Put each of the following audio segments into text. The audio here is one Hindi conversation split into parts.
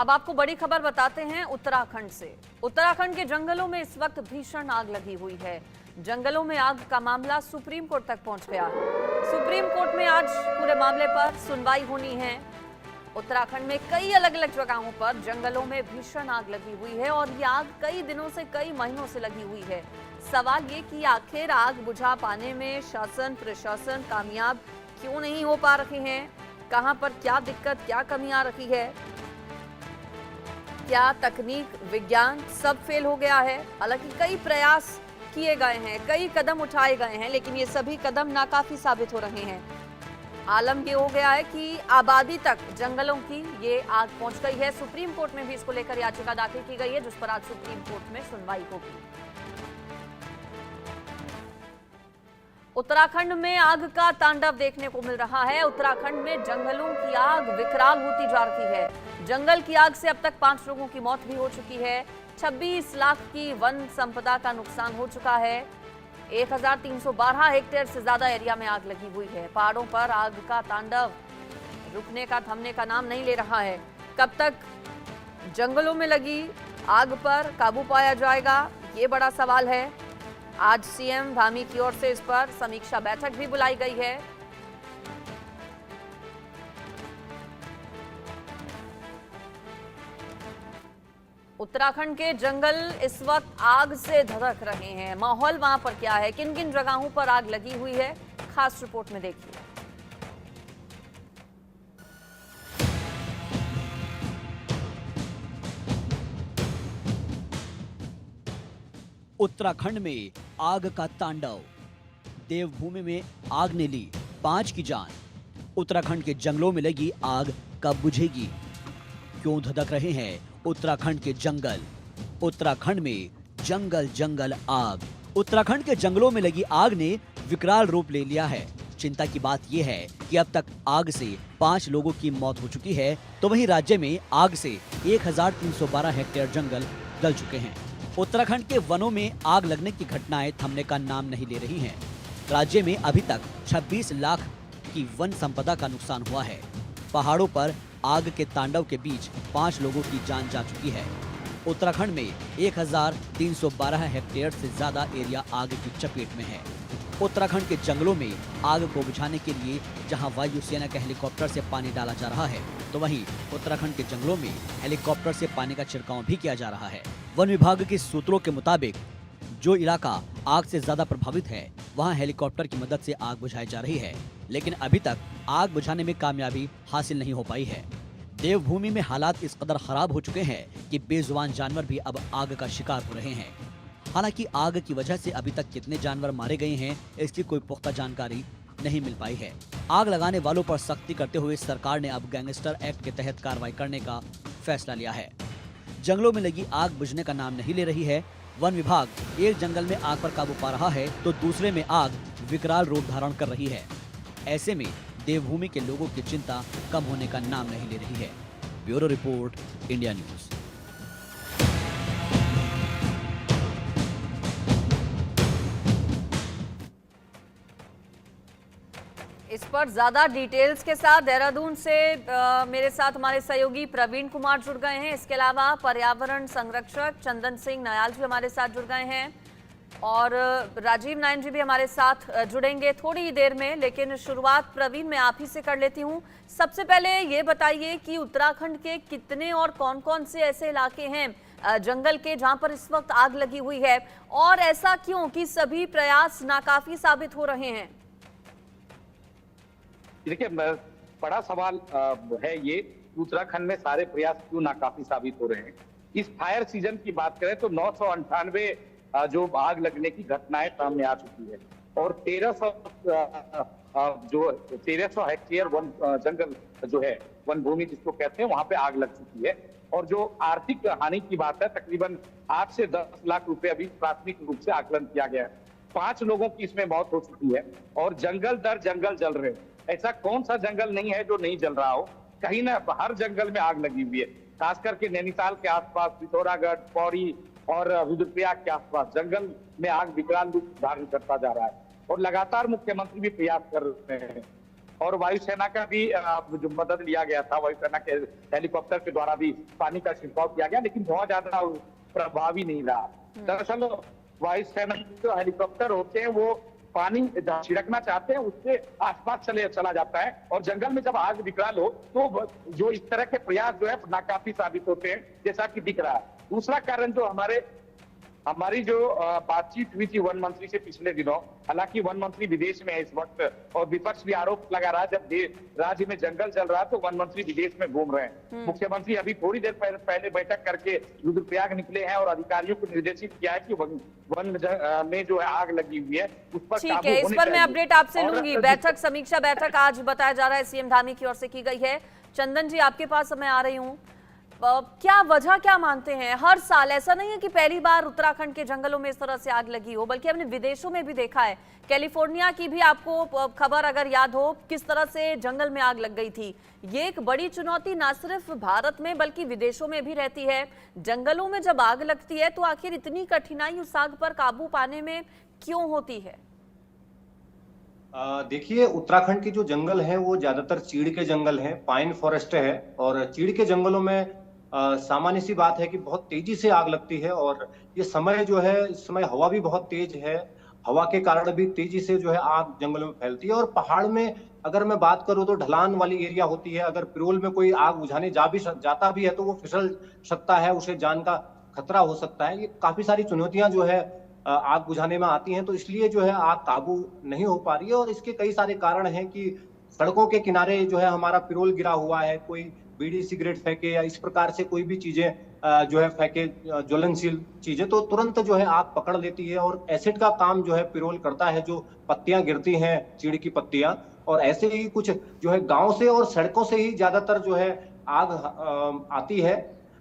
अब आपको बड़ी खबर बताते हैं उत्तराखंड से। उत्तराखंड के जंगलों में इस वक्त भीषण आग लगी हुई है। जंगलों में आग का मामला सुप्रीम कोर्ट तक पहुंच गया। सुप्रीम कोर्ट में आज पूरे मामले पर सुनवाई होनी है। उत्तराखंड में कई अलग अलग जगहों पर जंगलों में भीषण आग लगी हुई है और ये आग कई दिनों से, कई महीनों से लगी हुई है। सवाल ये कि आखिर आग बुझा पाने में शासन प्रशासन कामयाब क्यों नहीं हो पा रहे हैं? कहां पर क्या दिक्कत, क्या कमी आ रही है? क्या तकनीक, विज्ञान सब फेल हो गया है? हालांकि कई प्रयास किए गए हैं, कई कदम उठाए गए हैं, लेकिन ये सभी कदम नाकाफी साबित हो रहे हैं। आलम ये हो गया है कि आबादी तक जंगलों की ये आग पहुंच गई है। सुप्रीम कोर्ट में भी इसको लेकर याचिका दाखिल की गई है, जिस पर आज सुप्रीम कोर्ट में सुनवाई होगी। उत्तराखंड में आग का तांडव देखने को मिल रहा है। उत्तराखंड में जंगलों की आग विकराल होती जा रही है। जंगल की आग से अब तक 5 लोगों की मौत भी हो चुकी है। 26 लाख की वन संपदा का नुकसान हो चुका है। 1312 हेक्टेयर से ज्यादा एरिया में आग लगी हुई है। पहाड़ों पर आग का तांडव रुकने का, थमने का नाम नहीं ले रहा है। कब तक जंगलों में लगी आग पर काबू पाया जाएगा, ये बड़ा सवाल है। आज सीएम धामी की ओर से इस पर समीक्षा बैठक भी बुलाई गई है। उत्तराखंड के जंगल इस वक्त आग से धधक रहे हैं। माहौल वहां पर क्या है, किन किन जगहों पर आग लगी हुई है, खास रिपोर्ट में देखिए। उत्तराखंड में आग का तांडव। देवभूमि में आग ने ली 5 की जान। उत्तराखंड के जंगलों में लगी आग कब बुझेगी? क्यों धधक रहे हैं उत्तराखंड के जंगल? उत्तराखंड में जंगल जंगल आग। उत्तराखंड के जंगलों में लगी आग ने विकराल रूप ले लिया है। चिंता की बात यह है कि अब तक आग से 5 लोगों की मौत हो चुकी है, तो वहीं राज्य में आग से 1312 हेक्टेयर जंगल जल चुके हैं। उत्तराखंड के वनों में आग लगने की घटनाएं थमने का नाम नहीं ले रही हैं। राज्य में अभी तक 26 लाख की वन संपदा का नुकसान हुआ है। पहाड़ों पर आग के तांडव के बीच 5 लोगों की जान जा चुकी है। उत्तराखंड में 1312 हेक्टेयर से ज्यादा एरिया आग की चपेट में है। उत्तराखंड के जंगलों में आग को बुझाने के लिए जहां वायुसेना के हेलीकॉप्टर से पानी डाला जा रहा है, तो वहीं उत्तराखंड के जंगलों में हेलीकॉप्टर से पानी का छिड़काव भी किया जा रहा है। वन विभाग के सूत्रों के मुताबिक जो इलाका आग से ज्यादा प्रभावित है, वहां हेलीकॉप्टर की मदद से आग बुझाई जा रही है, लेकिन अभी तक आग बुझाने में कामयाबी हासिल नहीं हो पाई है। देवभूमि में हालात इस कदर खराब हो चुके हैं कि बेजुबान जानवर भी अब आग का शिकार हो रहे हैं। हालांकि आग की वजह से अभी तक कितने जानवर मारे गए हैं, इसकी कोई पुख्ता जानकारी नहीं मिल पाई है। आग लगाने वालों पर सख्ती करते हुए सरकार ने अब गैंगस्टर एक्ट के तहत कार्रवाई करने का फैसला लिया है। जंगलों में लगी आग बुझने का नाम नहीं ले रही है। वन विभाग एक जंगल में आग पर काबू पा रहा है, तो दूसरे में आग विकराल रूप धारण कर रही है। ऐसे में देवभूमि के लोगों की चिंता कम होने का नाम नहीं ले रही है। Bureau report, India news. इस पर ज्यादा डिटेल्स के साथ देहरादून से मेरे साथ हमारे सहयोगी प्रवीण कुमार जुड़ गए हैं। इसके अलावा पर्यावरण संरक्षक चंदन सिंह नयाल जी हमारे साथ जुड़ गए हैं और राजीव नायन जी भी हमारे साथ जुड़ेंगे थोड़ी ही देर में। लेकिन शुरुआत प्रवीण मैं आप ही से कर लेती हूं। सबसे पहले ये बताइए कि उत्तराखंड के कितने और कौन-कौन से ऐसे इलाके हैं जंगल के जहां पर इस वक्त आग लगी हुई है, और ऐसा क्यों कि सभी प्रयास नाकाफी साबित हो रहे हैं? देखिए, बड़ा सवाल है ये, उत्तराखंड में सारे प्रयास क्यों नाकाफी साबित हो रहे हैं। इस फायर सीजन की बात करें तो 998 जो आग लगने की घटनाएं सामने आ चुकी है और 1300 हेक्टेयर वन जंगल जो है, वन भूमि जिसको कहते हैं, वहां पे आग लग चुकी है। और जो आर्थिक हानि की बात है, तकरीबन 8 से 10 लाख रुपए अभी प्राथमिक रूप से आकलन किया गया है। 5 लोगों की इसमें मौत हो चुकी है और जंगल दर जंगल जल रहे हैं। ऐसा कौन सा जंगल नहीं है जो नहीं जल रहा हो? कहीं ना हर जंगल में आग लगी हुई है। खास करके नैनीताल के आसपास, पिथौरागढ़, पौड़ी और रुद्रप्रयाग के आसपास जंगल में आग विकराल रूप धारण करता जा रहा है और लगातार मुख्यमंत्री भी प्रयास कर रहे हैं। और वायुसेना का भी जो मदद लिया गया था, वायुसेना के हेलीकॉप्टर के द्वारा भी पानी का छिड़काव किया गया, लेकिन बहुत ज्यादा प्रभावी नहीं रहा। दरअसल वायुसेना के जो हेलीकॉप्टर होते हैं वो पानी छिड़कना चाहते हैं, उससे आसपास चला जाता है, और जंगल में जब आग विकराल हो तो जो इस तरह के प्रयास जो है नाकाफी साबित होते हैं, जैसा कि दिख रहा है। दूसरा कारण जो हमारी जो बातचीत हुई थी वन मंत्री से पिछले दिनों, हालांकि वन मंत्री विदेश में है इस वक्त, और विपक्ष भी आरोप लगा रहा है जब राज्य में जंगल जल रहा है तो वन मंत्री विदेश में घूम रहे हैं। मुख्यमंत्री अभी थोड़ी देर पहले बैठक करके रुद्रप्रयाग निकले हैं और अधिकारियों को निर्देशित किया है कि वन में जो है आग लगी हुई है उस पर ठीक है, इस पर मैं अपडेट आपसे लूंगी। बैठक, समीक्षा बैठक आज बताया जा रहा है सीएम धामी की ओर से की गई है। चंदन जी, आपके पास मैं आ रही हूँ। क्या वजह क्या मानते हैं? हर साल ऐसा नहीं है कि पहली बार उत्तराखंड के जंगलों में इस तरह से आग लगी हो, बल्कि हमने विदेशों में भी देखा है। कैलिफोर्निया की भी आपको खबर अगर याद हो, किस तरह से जंगल में आग लग गई थी। ये एक बड़ी चुनौती ना सिर्फ भारत में बल्कि विदेशों में भी रहती है। जंगलों में जब आग लगती है तो आखिर इतनी कठिनाई उस आग पर काबू पाने में क्यों होती है? देखिए, उत्तराखंड के जो जंगल हैं वो ज्यादातर चीड़ के जंगल हैं, पाइन फॉरेस्ट है, और चीड़ के जंगलों में सामान्य सी बात है कि बहुत तेजी से आग लगती है। और ये समय जो है, इस समय हवा भी बहुत तेज है, हवा के कारण भी तेजी से जो है आग जंगलों में फैलती है। और पहाड़ में अगर मैं बात करूं तो ढलान वाली एरिया होती है, अगर पिरोल में कोई आग बुझाने जाता भी है तो वो फिसल सकता है, उसे जान का खतरा हो सकता है। ये काफी सारी चुनौतियां जो है आग बुझाने में आती हैं, तो इसलिए जो है आग काबू नहीं हो पा रही है। और इसके कई सारे कारण हैं कि सड़कों के किनारे जो है हमारा पिरोल गिरा हुआ है, कोई बीड़ी सिगरेट फेंके या इस प्रकार से कोई भी चीजें जो है फेंके, ज्वलनशील चीजें, तो तुरंत जो है आग पकड़ लेती है। और एसिड का काम जो है पिरोल करता है, जो पत्तियां गिरती हैं चीड़ की पत्तियां, और ऐसे ही कुछ जो है गांव से और सड़कों से ही ज्यादातर जो है आग आती है।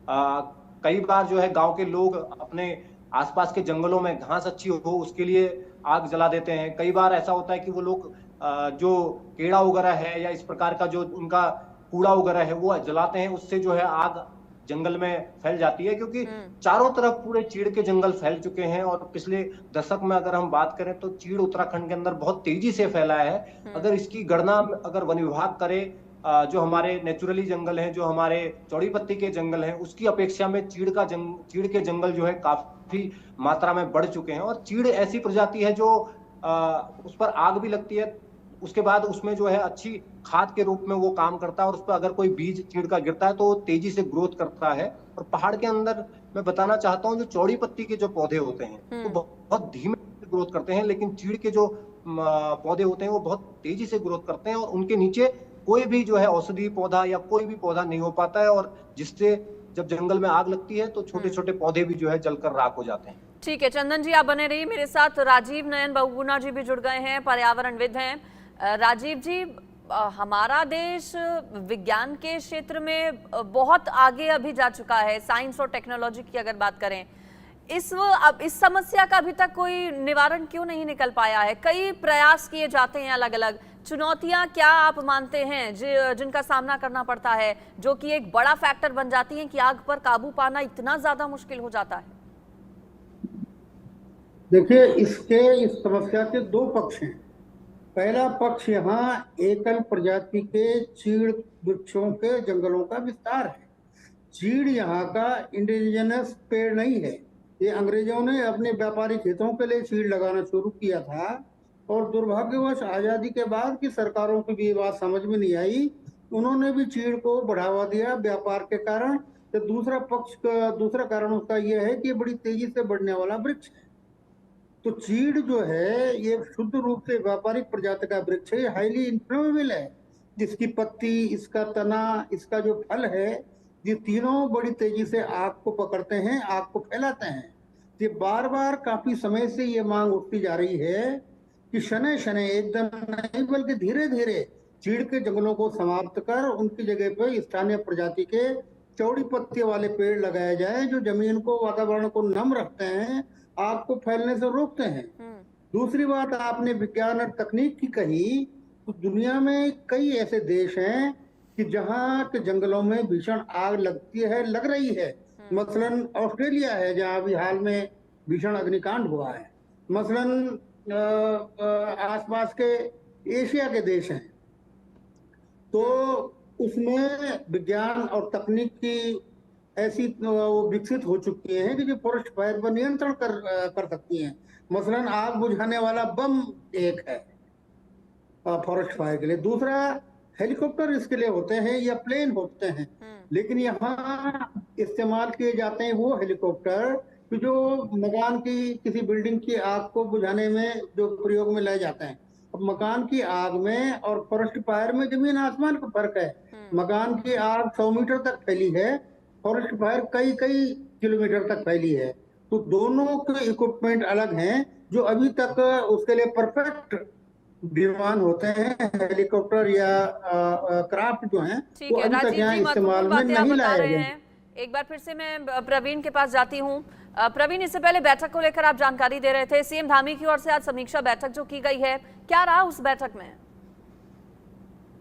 कई बार जो है गांव के लोग अपने आसपास के जंगलों में घास अच्छी हो उसके लिए आग जला देते हैं। कई बार ऐसा होता है कि वो लोग जो केड़ा वगैरह है या इस प्रकार का जो उनका कूड़ा वगैरह है वो जलाते हैं, उससे जो है आग जंगल में फैल जाती है, क्योंकि चारों तरफ पूरे चीड़ के जंगल फैल चुके हैं। और पिछले दशक में अगर हम बात करें तो चीड़ उत्तराखंड के अंदर बहुत तेजी से फैला है। अगर इसकी गणना अगर वन विभाग करे, जो हमारे नेचुरली जंगल हैं, जो हमारे चौड़ी पत्ती के जंगल हैं, उसकी अपेक्षा में चीड़ के जंगल जो है काफी मात्रा में बढ़ चुके हैं। और चीड़ ऐसी प्रजाति है जो उस पर आग भी लगती है, उसके बाद उसमें जो है अच्छी खाद के रूप में वो काम करता है, और उस पर अगर कोई बीज चीड़ का गिरता है तो वो तेजी से ग्रोथ करता है। और पहाड़ के अंदर मैं बताना चाहता हूँ, जो चौड़ी पत्ती के जो पौधे होते हैं वो बहुत धीमे ग्रोथ करते हैं, लेकिन चीड़ के जो पौधे होते हैं वो बहुत तेजी से ग्रोथ करते हैं, और उनके नीचे कोई भी जो है औषधि पौधा या कोई भी पौधा नहीं हो पाता है, और जिससे जब जंगल में आग लगती है तो छोटे छोटे पौधे भी जो है जलकर राख हो जाते हैं। ठीक है चंदन जी, आप बने रहिए मेरे साथ। राजीव नयन बहुगुणा जी भी जुड़ गए हैं, पर्यावरणविद हैं। राजीव जी, हमारा देश विज्ञान के क्षेत्र में बहुत आगे अभी जा चुका है, साइंस और टेक्नोलॉजी की अगर बात करें। इस समस्या का अभी तक कोई निवारण क्यों नहीं निकल पाया है? कई प्रयास किए जाते हैं, अलग अलग चुनौतियां क्या आप मानते हैं जिनका सामना करना पड़ता है, जो कि एक बड़ा फैक्टर बन जाती हैं कि आग पर काबू पाना इतना ज्यादा मुश्किल हो जाता है? देखिए, इस समस्या के दो पक्ष हैं। पहला पक्ष यहाँ एकल प्रजाति के चीड़ वृक्षों के जंगलों का विस्तार है। चीड़ यहाँ का इंडिजिनस पेड़ नहीं है। ये अंग्रेजों ने अपने व्यापारिक हितों के लिए चीड़ लगाना शुरू किया था, और दुर्भाग्यवश आजादी के बाद की सरकारों की भी ये बात समझ में नहीं आई, उन्होंने भी चीड़ को बढ़ावा दिया व्यापार के कारण। तो दूसरा कारण उसका यह है कि ये बड़ी तेजी से बढ़ने वाला वृक्ष है। तो चीड़ जो है ये शुद्ध रूप से व्यापारिक प्रजाति का वृक्ष है, हाईली इन्फ्लेमेबल है। जिसकी पत्ती, इसका तना, इसका जो फल है, ये तीनों बड़ी तेजी से आग को पकड़ते हैं, आग को फैलाते हैं। ये बार बार काफी समय से ये मांग उठती जा रही है कि शनै शनै, एकदम नहीं बल्कि धीरे धीरे चीड़ के जंगलों को समाप्त कर उनकी जगह पर स्थानीय प्रजाति के चौड़ी पत्ती वाले पेड़ लगाए जाए, जो जमीन को, वातावरण को नम रखते हैं, आग को फैलने से रोकते हैं। दूसरी बात आपने विज्ञान और तकनीक की कही, तो दुनिया में कई ऐसे देश हैं कि जहाँ के जंगलों में भीषण आग लग रही है। मसलन ऑस्ट्रेलिया है, जहाँ अभी हाल में भीषण अग्निकांड हुआ है। मसलन आसपास के एशिया के देश हैं, तो उसमें विज्ञान और तकनीक की ऐसी वो विकसित हो चुकी हैं कि जो फॉरेस्ट फायर पर नियंत्रण कर सकती हैं। मसलन आग बुझाने वाला बम एक है फॉरेस्ट फायर के लिए, दूसरा हेलीकॉप्टर इसके लिए होते हैं या प्लेन होते हैं। लेकिन यहाँ इस्तेमाल किए जाते हैं वो हेलीकॉप्टर कि जो मकान की किसी बिल्डिंग की आग को बुझाने में जो प्रयोग में लाए जाते हैं। अब मकान की आग में और फॉरेस्ट फायर में जमीन आसमान का फर्क है। मकान की आग 100 मीटर तक फैली है, फॉरेस्ट फायर कई कई किलोमीटर तक फैली है। तो दोनों के इक्विपमेंट अलग हैं। जो अभी तक उसके लिए परफेक्ट विमान होते हैं, हेलीकॉप्टर या क्राफ्ट जो हैं, ठीक वो है अभी तक राजीव यहाँ जी, इस्तेमाल महत्वपूर्ण में बातें आप नहीं बता लाए रहे गए। हैं। एक बार फिर से मैं प्रवीण के पास जाती हूँ। प्रवीण, इससे पहले बैठक को लेकर आप जानकारी दे रहे थे। सीएम धामी की ओर से आज समीक्षा बैठक जो की गई है, क्या रहा उस बैठक में?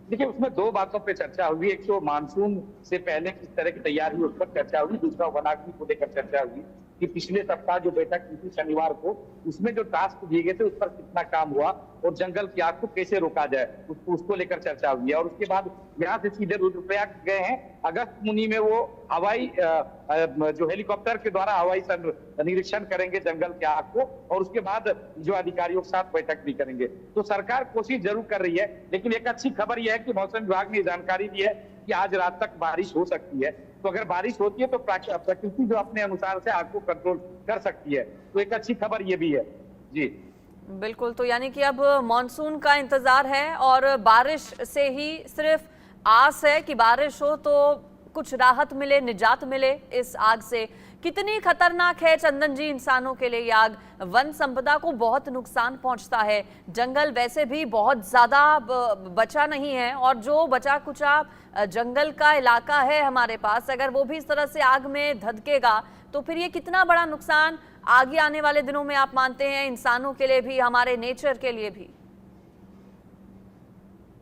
देखिए, उसमें दो बातों पे चर्चा हुई। एक तो मानसून से पहले किस तरह की तैयारी हुई उस पर चर्चा हुई, दूसरा वनाग्नि को लेकर चर्चा हुई कि पिछले सप्ताह जो बैठक हुई थी शनिवार को, उसमें जो टास्क दिए गए थे उस पर कितना काम हुआ और जंगल की आग को कैसे रोका जाए उसको लेकर चर्चा हुई है। और उसके बाद यहाँ से सीधे रुद्रप्रयाग गए हैं। अगस्त मुनि में वो हवाई जो हेलीकॉप्टर के द्वारा हवाई निरीक्षण करेंगे जंगल की आग को, और उसके बाद जो अधिकारियों के साथ बैठक भी करेंगे। तो सरकार कोशिश जरूर कर रही है, लेकिन एक अच्छी खबर यह है कि मौसम विभाग ने जानकारी दी है कि आज रात तक बारिश हो सकती है। तो अगर बारिश होती है तो प्रकृति जो अपने अनुसार से आग को कंट्रोल कर सकती है। तो एक अच्छी खबर ये भी है। जी बिल्कुल, तो यानी कि अब मॉनसून का इंतजार है और बारिश से ही सिर्फ आस है कि बारिश हो तो कुछ राहत मिले, निजात मिले इस आग से। कितनी खतरनाक है चंदन जी इंसानों के लिए ये आग? वन संपदा को बहुत नुकसान पहुंचता है। जंगल वैसे भी बहुत ज्यादा बचा नहीं है, और जो बचा कुचा जंगल का इलाका है हमारे पास, अगर वो भी इस तरह से आग में धधकेगा तो फिर ये कितना बड़ा नुकसान आगे आने वाले दिनों में आप मानते हैं, इंसानों के लिए भी, हमारे नेचर के लिए भी?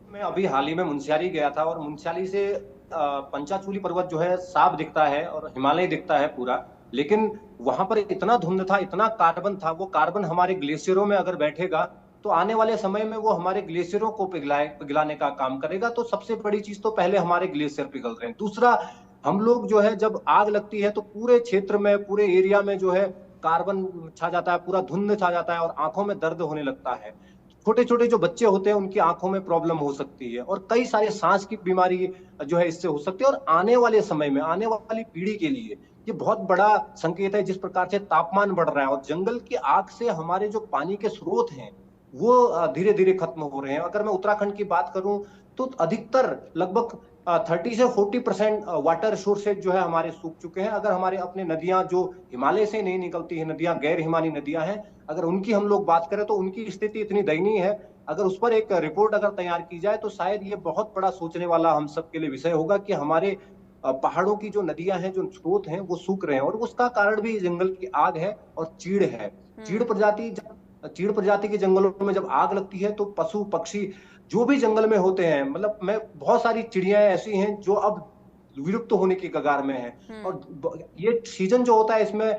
मैं अभी हाल ही में मुंशियारी गया था और मुंशियारी से पंचाचूली पर्वत जो है साफ दिखता है और हिमालय दिखता है पूरा। लेकिन वहां पर इतना धुंध था, इतना कार्बन था, वो कार्बन हमारे ग्लेशियरों में अगर बैठेगा तो आने वाले समय में वो हमारे ग्लेशियरों को पिघलाने का काम करेगा। तो सबसे बड़ी चीज तो पहले हमारे ग्लेशियर पिघल रहे हैं। दूसरा, हम लोग जो है जब आग लगती है तो पूरे क्षेत्र में, पूरे एरिया में जो है कार्बन छा जाता है, पूरा धुंध छा जाता है और आंखों में दर्द होने लगता है। छोटे छोटे जो बच्चे होते हैं उनकी आंखों में प्रॉब्लम हो सकती है और कई सारे सांस की बीमारी जो है इससे हो सकती है। और आने वाले समय में, आने वाली पीढ़ी के लिए ये बहुत बड़ा संकेत है जिस प्रकार से तापमान बढ़ रहा है और जंगल की आग से हमारे जो पानी के स्रोत हैं वो धीरे धीरे खत्म हो रहे हैं। अगर मैं उत्तराखंड की बात करूं तो अधिकतर लगभग 30 से 40% वाटर सोर्सेज जो है हमारे सूख चुके हैं। अगर हमारे अपने नदियां जो हिमालय से नहीं निकलती है, नदियां गैर हिमालयी नदियां हैं, अगर उनकी हम लोग बात करें तो उनकी स्थिति इतनी दयनीय है। अगर उस पर एक रिपोर्ट अगर तैयार की जाए तो शायद ये बहुत बड़ा सोचने वाला हम सबके लिए विषय होगा कि हमारे पहाड़ों की जो नदियां हैं, जो स्रोत हैं, वो सूख रहे हैं। और उसका कारण भी जंगल की आग है और चीड़ है। चीड़ प्रजाति के जंगलों में जब आग लगती है तो पशु पक्षी जो भी जंगल में होते हैं, मतलब मैं बहुत सारी चिड़ियां ऐसी हैं जो अब विलुप्त होने की कगार में हैं। और ये सीजन जो होता है इसमें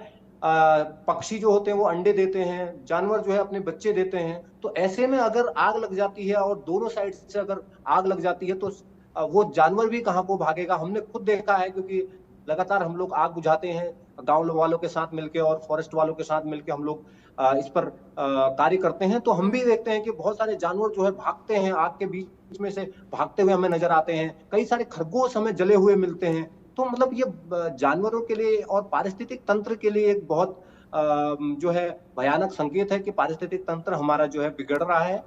पक्षी जो होते हैं वो अंडे देते हैं, जानवर जो है अपने बच्चे देते हैं। तो ऐसे में अगर आग लग जाती है और दोनों साइड से अगर आग लग जाती है तो वो जानवर भी कहाँ को भागेगा। हमने खुद देखा है, क्योंकि लगातार हम लोग आग बुझाते हैं गांव वालों के साथ मिलकर और फॉरेस्ट वालों के साथ मिलकर हम लोग इस पर कार्य करते हैं। तो हम भी देखते हैं कि बहुत सारे जानवर जो है भागते हैं, आग के बीच में से भागते हुए हमें नजर आते हैं। कई सारे खरगोश हमें जले हुए मिलते हैं। तो मतलब ये जानवरों के लिए और पारिस्थितिक तंत्र के लिए एक बहुत जो है भयानक संकेत है कि पारिस्थितिक तंत्र हमारा जो है बिगड़ रहा है।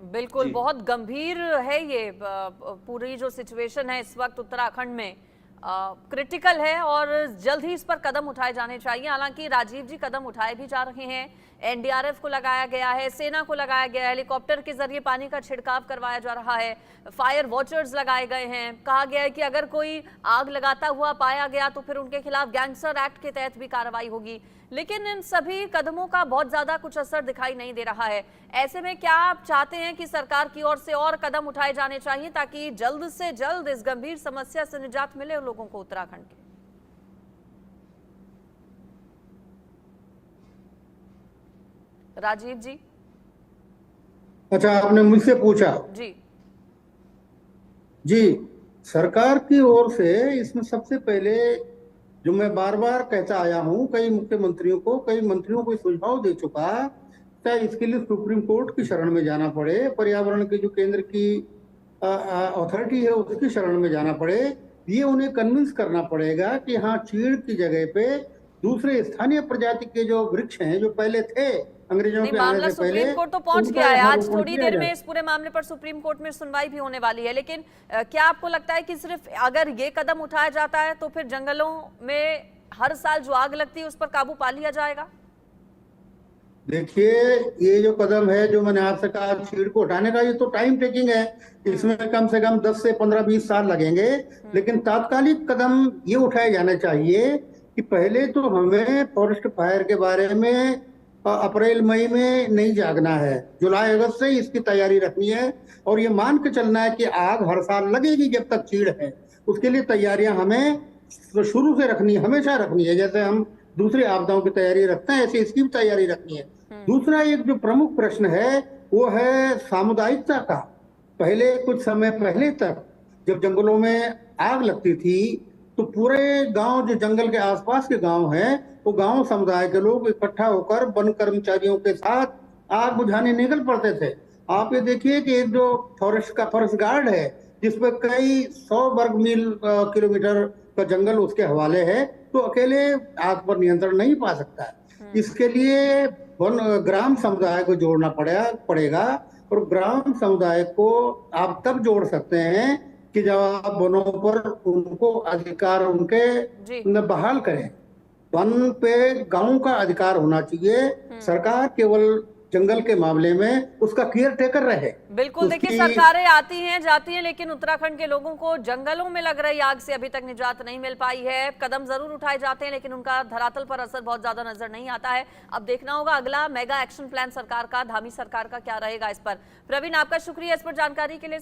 बिल्कुल, बहुत गंभीर है ये पूरी जो सिचुएशन है इस वक्त उत्तराखंड में, क्रिटिकल है और जल्द ही इस पर कदम उठाए जाने चाहिए। हालांकि राजीव जी कदम उठाए भी जा रहे हैं। एनडीआरएफ को लगाया गया है, सेना को लगाया गया है, हेलीकॉप्टर के जरिए पानी का छिड़काव करवाया जा रहा है, फायर वॉचर्स लगाए गए हैं। कहा गया है कि अगर कोई आग लगाता हुआ पाया गया तो फिर उनके खिलाफ गैंगस्टर एक्ट के तहत भी कार्रवाई होगी। लेकिन इन सभी कदमों का बहुत ज्यादा कुछ असर दिखाई नहीं दे रहा है। ऐसे में क्या आप चाहते हैं कि सरकार की ओर से और कदम उठाए जाने चाहिए ताकि जल्द से जल्द इस गंभीर समस्या से निजात मिले लोगों को उत्तराखंड के? राजीव जी। अच्छा, आपने मुझसे पूछा? जी। जी, सरकार की ओर से इसमें सबसे पहले जो मैं बार बार कहता आया हूं, कई मुख्यमंत्रियों को, कई मंत्रियों को सुझाव दे चुका, चाहे इसके लिए सुप्रीम कोर्ट की शरण में जाना पड़े, पर्यावरण की जो केंद्र की अथॉरिटी है उसकी शरण में जाना पड़े, ये उन्हें कन्विंस करना पड़ेगा कि हाँ, चीड़ की जगह पे दूसरे स्थानीय प्रजाति के जो वृक्ष हैं जो पहले थे अंग्रेजों नहीं, के आने मामला से पहले, सुप्रीम कोर्ट तो पहुंच उनका गया है। यहाँ आज रोपण थोड़ी किया देर में जाए। इस पूरे मामले पर सुप्रीम कोर्ट में सुनवाई भी होने वाली है, लेकिन क्या आपको लगता है कि सिर्फ अगर ये कदम उठाया जाता है तो फिर जंगलों में हर साल जो आग लगती है उस पर काबू पा लिया जाएगा? देखिए, ये जो कदम है जो मैंने आपसे कहा चीड़ को हटाने का, ये तो टाइम टेकिंग है, इसमें कम से कम 10 से 15-20 साल लगेंगे। लेकिन तात्कालिक कदम ये उठाए जाने चाहिए कि पहले तो हमें फॉरेस्ट फायर के बारे में अप्रैल मई में नहीं जागना है, जुलाई अगस्त से इसकी तैयारी रखनी है और ये मान के चलना है कि आग हर साल लगेगी जब तक चीड़ है। उसके लिए तैयारियां हमें शुरू से रखनी, हमेशा रखनी है, जैसे हम दूसरी आपदाओं की तैयारी रखते हैं ऐसे इसकी भी तैयारी रखनी है। दूसरा एक जो प्रमुख प्रश्न है वो है सामुदायिकता का। पहले कुछ समय पहले तक जब जंगलों में आग लगती थी तो पूरे गांव, जो जंगल के आसपास के गांव हैं, वो गांव समुदाय के लोग इकट्ठा होकर वन कर्मचारियों के साथ आग बुझाने निकल पड़ते थे। आप ये देखिए कि एक जो फॉरेस्ट गार्ड है जिसपे कई 100 वर्ग मील किलोमीटर का जंगल उसके हवाले है, तो अकेले आग पर नियंत्रण नहीं पा सकता है। इसके लिए वन ग्राम समुदाय को जोड़ना पड़ेगा और ग्राम समुदाय को आप तब जोड़ सकते हैं कि जब आप वनों पर उनको अधिकार उनके बहाल करें। वन पे गांव का अधिकार होना चाहिए, सरकार केवल जंगल के मामले में उसका केयर टेकर रहे। बिल्कुल, देखिए सरकारें आती हैं जाती हैं, लेकिन उत्तराखंड के लोगों को जंगलों में लग रही आग से अभी तक निजात नहीं मिल पाई है। कदम जरूर उठाए जाते हैं लेकिन उनका धरातल पर असर बहुत ज्यादा नजर नहीं आता है। अब देखना होगा अगला मेगा एक्शन प्लान सरकार का, धामी सरकार का क्या रहेगा इस पर। प्रवीण, आपका शुक्रिया इस पर जानकारी के लिए।